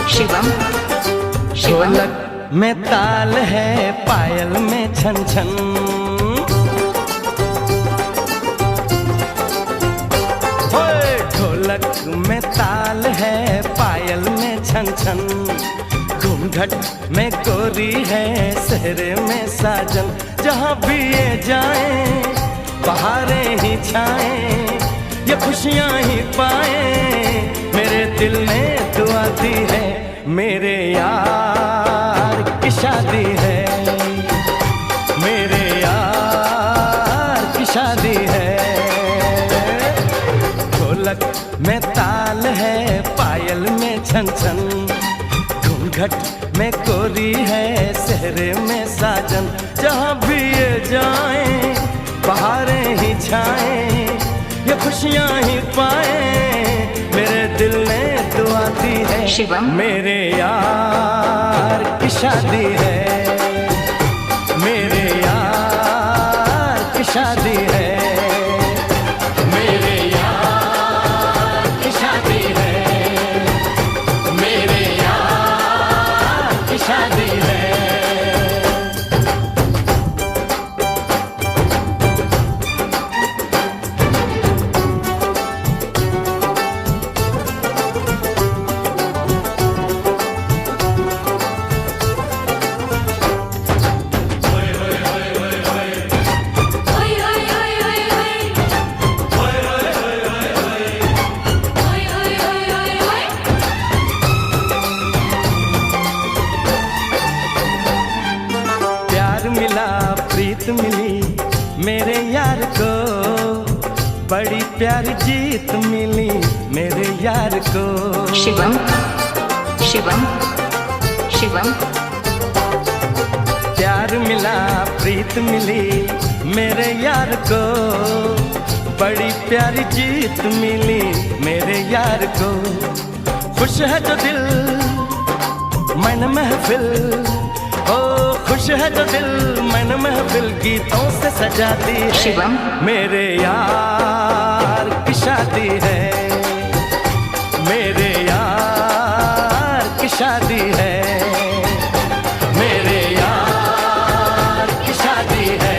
शिवम शिवम। ढोलक में ताल है, पायल में छन छन। होए ढोलक में ताल है, पायल में छन छन। घूंघट में गोरी है, सेहरे में साजन। जहाँ भी ये जाए बहारें ही छाएं, ये खुशियाँ ही पाए। मेरे दिल ने दुआ दी है, मेरे यार की शादी है। मेरे यार की शादी है। ढोलक में ताल है, पायल में छन छन। घूंघट में कोरी है, सेहरे में साजन। जहाँ भी ये जाए बहारें ही छाएं, ये खुशियाँ ही पाए। मेरे दिल ने दुआ दी है, शिवम। मेरे यार की शादी है। मेरे यार की शादी है। मेरे यार की शादी है। मेरे यार की शादी है। प्रीत मिली मेरे यार को, बड़ी प्यारी जीत मिली मेरे यार को। शिवम शिवम शिवम। प्यार मिला प्रीत मिली मेरे यार को, बड़ी प्यारी जीत मिली मेरे यार को। खुश है जो दिल मन महफिल, ओ खुश है जो दिल मन महफिल गीतों से सजाती है। शिवम। मेरे यार की शादी है। मेरे यार की शादी है। मेरे यार की शादी है।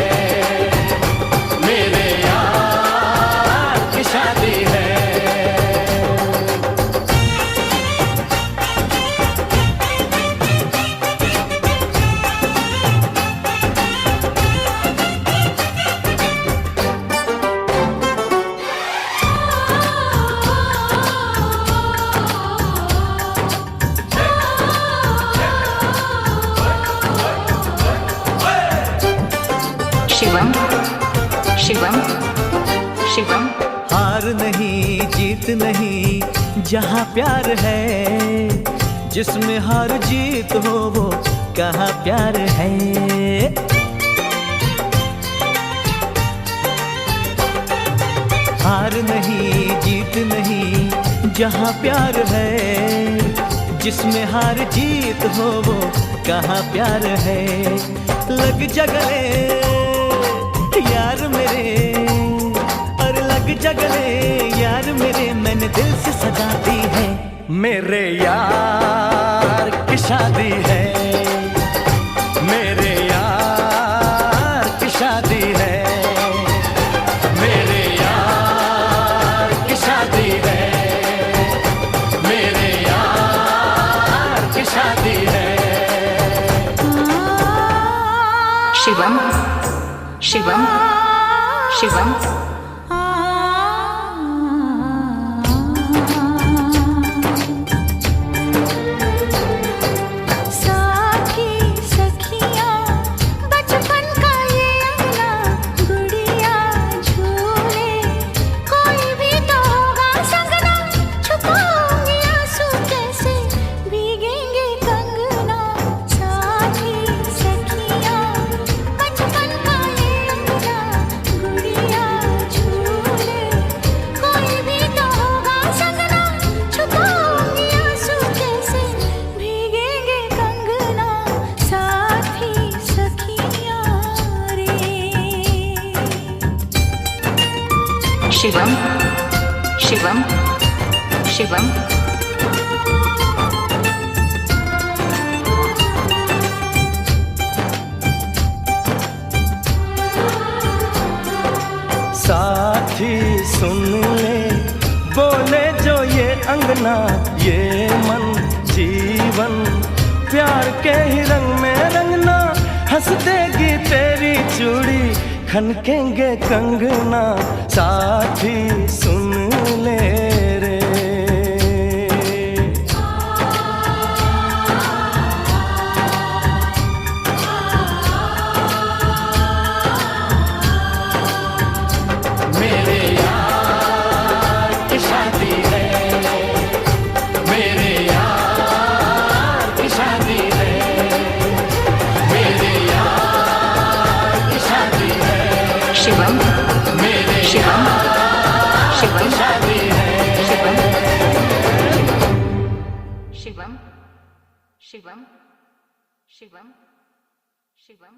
मेरे यार की शादी है। शिवम शिवम शिवम। हार नहीं जीत नहीं जहाँ प्यार है, जिसमें हार जीत हो वो कहाँ प्यार है। हार नहीं जीत नहीं जहाँ प्यार है, जिसमें हार जीत हो वो कहाँ प्यार है। लग जा गले यार मेरे, और लग जा गले यार मेरे, मैंने दिल से सजा दी है। मेरे यार की शादी है। मेरे यार की शादी है। मेरे यार की शादी है। मेरे यार की शादी है। शिवम शिवम शिवम। शिवम शिवम शिवम। कंगना ये मन जीवन प्यार के ही रंग में रंगना, हंस देगी तेरी चूड़ी खनकेंगे कंगना, साथी सुन ले रे। मेरे यार की शादी है, मेरे यार की शादी है, मेरे यार की शादी है, शिवम मेरे शिवम शिवम शादी है। शिवम शिवम शिवम शिवम शिवम